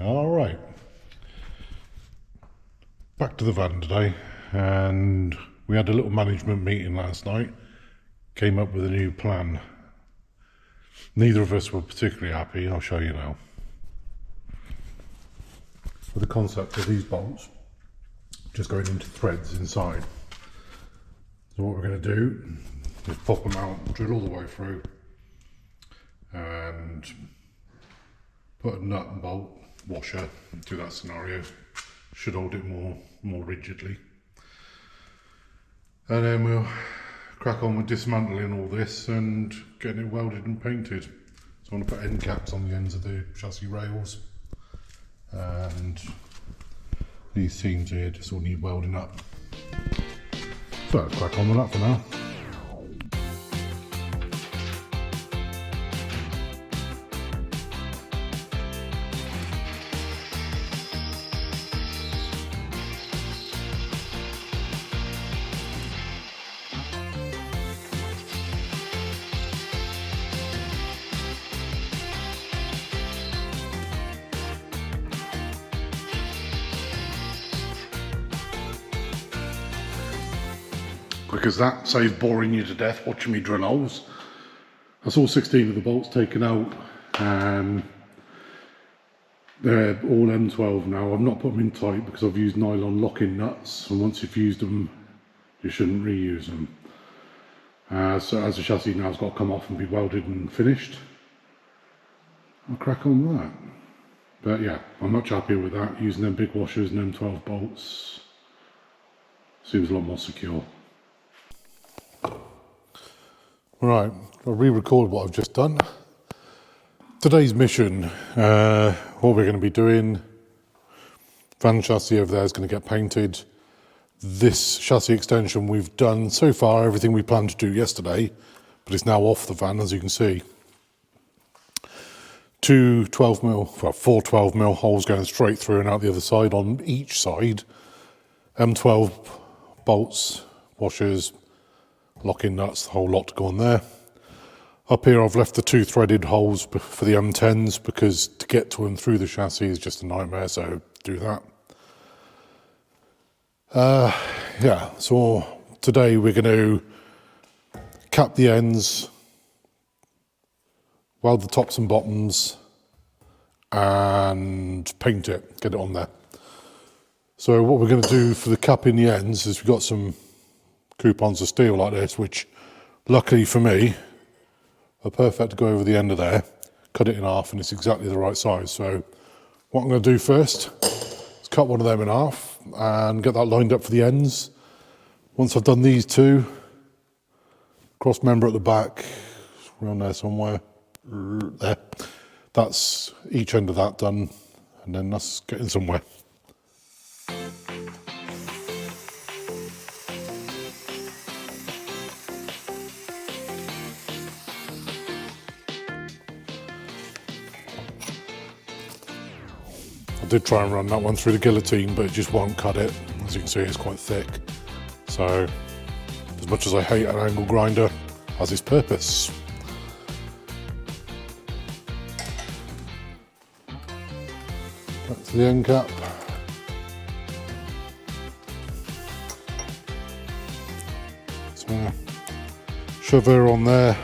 All right, back to the van today, and we had a little management meeting last night, came up with a new plan. Neither of us were particularly happy, I'll show you now. With the concept of these bolts just going into threads inside. So what we're going to do is pop them out, drill all the way through, and put a nut and bolt washer into that scenario. Should hold it more rigidly. And then we'll crack on with dismantling all this and getting it welded and painted. So I want to put end caps on the ends of the chassis rails, and these seams here just all need welding up. So let's crack on with that for now. Because that saves boring you to death watching me drill holes. That's all 16 of the bolts taken out. They're all M12 now. I've not put them in tight because I've used nylon locking nuts, and once you've used them you shouldn't reuse them. So as the chassis now has got to come off and be welded and finished, I'll crack on with that. But yeah, I'm much happier with that. Using them big washers and M12 bolts seems a lot more secure. Right, I'll re-record what I've just done. Today's mission, what we're going to be doing, van chassis over there is going to get painted. This chassis extension we've done so far, everything we planned to do yesterday, but it's now off the van, as you can see. Four 12mm holes going straight through and out the other side on each side. M12 bolts, washers, locking nuts, the whole lot to go on there. Up here I've left the two threaded holes for the M10s because to get to them through the chassis is just a nightmare, so do that. Yeah, so today we're going to cap the ends, weld the tops and bottoms, and paint it, get it on there. So what we're going to do for the capping the ends is we've got some coupons of steel like this, which luckily for me are perfect to go over the end of there, cut it in half, and it's exactly the right size. So what I'm going to do first is cut one of them in half and get that lined up for the ends. Once I've done these two, cross member at the back, around there somewhere, there, that's each end of that done, and then that's getting somewhere. I did try and run that one through the guillotine, but it just won't cut it. As you can see, it's quite thick. So, as much as I hate an angle grinder, has its purpose. Back to the end cap. So, shove her on there.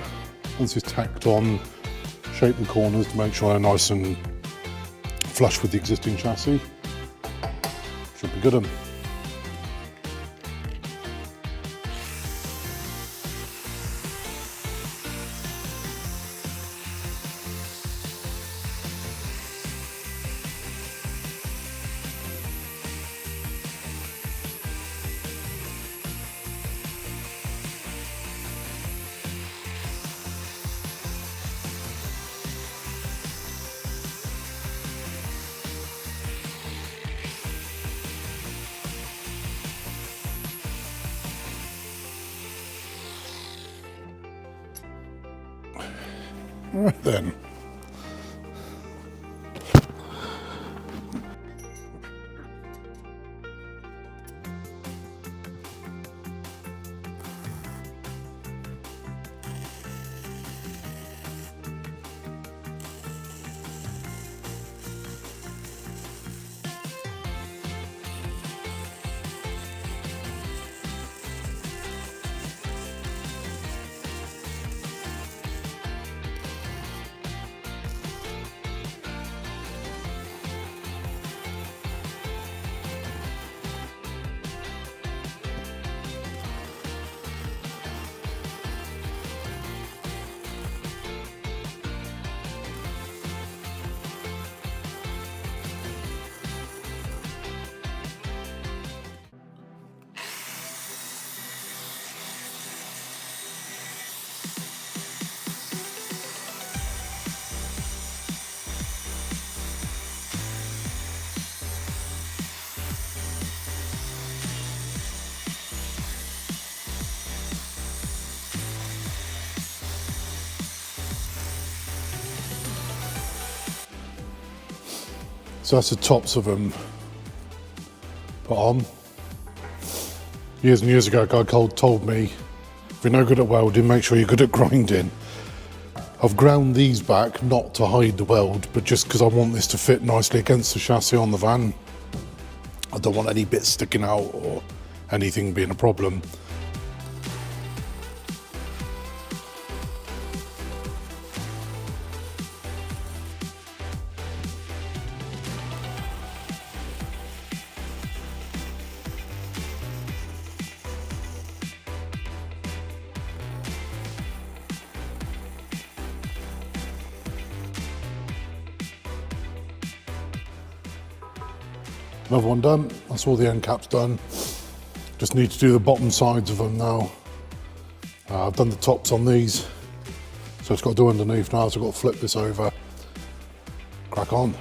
Once it's tacked on, shape the corners to make sure they're nice and flush with the existing chassis. Should be good. All right then. So that's the tops of them put on. Years and years ago, a guy told me, if you're no good at welding, make sure you're good at grinding. I've ground these back, not to hide the weld, but just because I want this to fit nicely against the chassis on the van. I don't want any bits sticking out or anything being a problem. Another one done, that's all the end caps done. Just need to do the bottom sides of them now. I've done the tops on these, so it's got to do underneath now, so I've got to flip this over, crack on.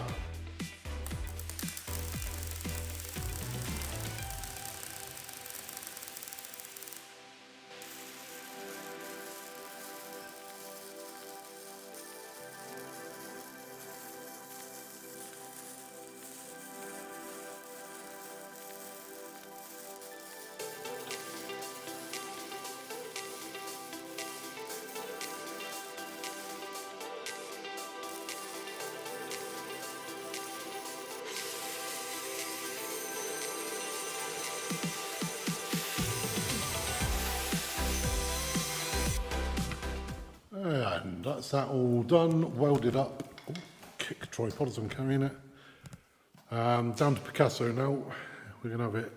And that's that all done, welded up. Oh, kick the tripod as I'm carrying it. Down to Picasso now. We're going to have it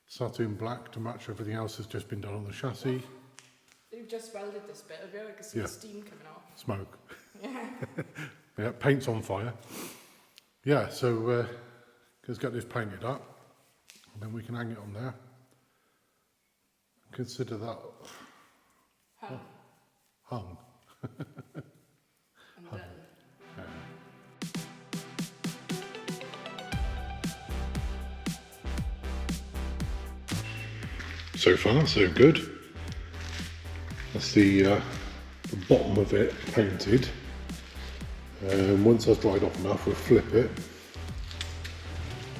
satin black to match everything else that's just been done on the chassis. You've just welded this bit of it, I can see the steam coming off. Smoke. Yeah. Yeah, paint's on fire. Yeah, so let's get this painted up, and then we can hang it on there. Consider that hung. And then. So far, so good. That's the bottom of it painted. Once that's dried off enough, we'll flip it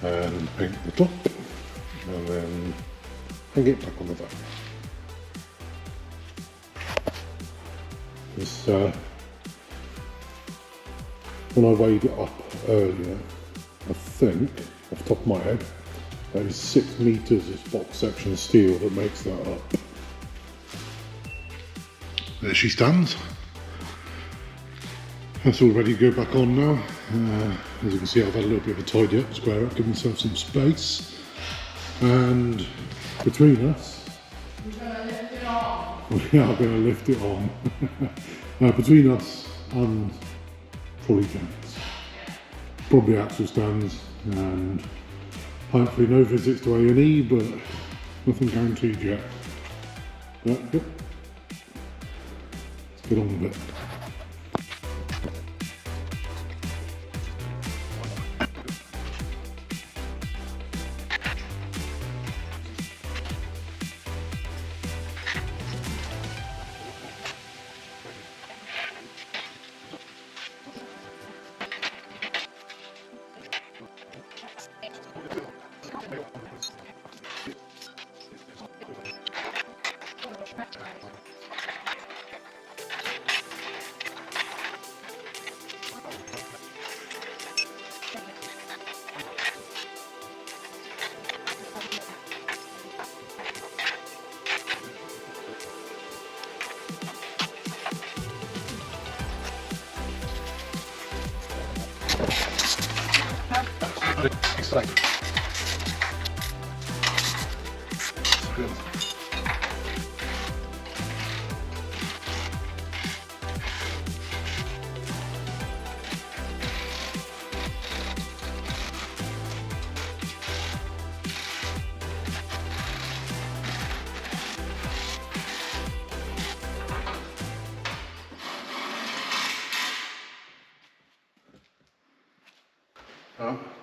and paint the top, and then hang it back on the van. This, when I weighed it up earlier, I think, off the top of my head, that is 6 metres this box section steel that makes that up. There she stands. That's all ready to go back on now. As you can see, I've had a little bit of a tidy up, square up, give myself some space. And between us, we are going to lift it on. Between us and trolley tanks, probably axle stands, and hopefully no visits to A&E, but nothing guaranteed yet. But yep, let's get on with it.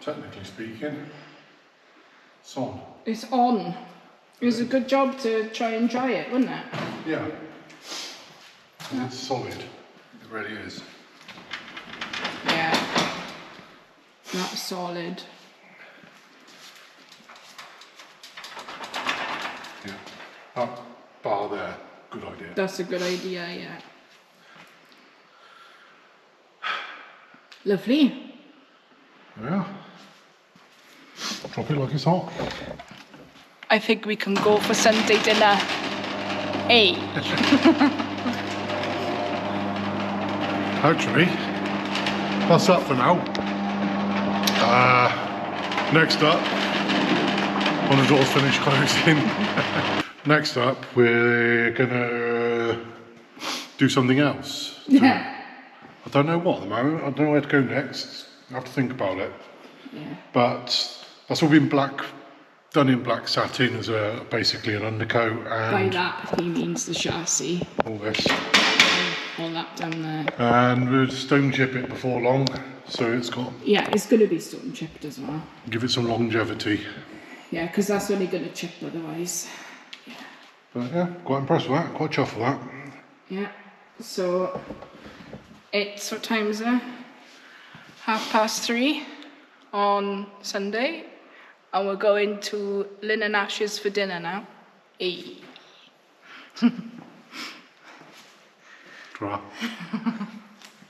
Technically speaking, it's on. It's on. It was a good job to try and dry it, wasn't it? Yeah. It's solid. It really is. Yeah. That's solid. Yeah. That bar there, good idea. That's a good idea, yeah. Lovely. Yeah. Drop it like it's hot. I think we can go for Sunday dinner. Hey. Actually, that's that for now. Next up, when the doors finish closing, next up we're gonna do something else. Yeah. I don't know what at the moment. I don't know where to go next. I have to think about it. Yeah. But that's all been done in black satin as basically an undercoat By and that, he means the chassis. all this. All that down there. And we'll stone chip it before long, so it's got, Yeah, it's going to be stone chipped as well. give it some longevity. Yeah, because that's only going to chip otherwise. But yeah, quite impressed with that, quite chuffed with that. Yeah. So, what time is it? 3:30 on Sunday. And we're going to Lynn and Ash's for dinner now. Hey. Ta-ra.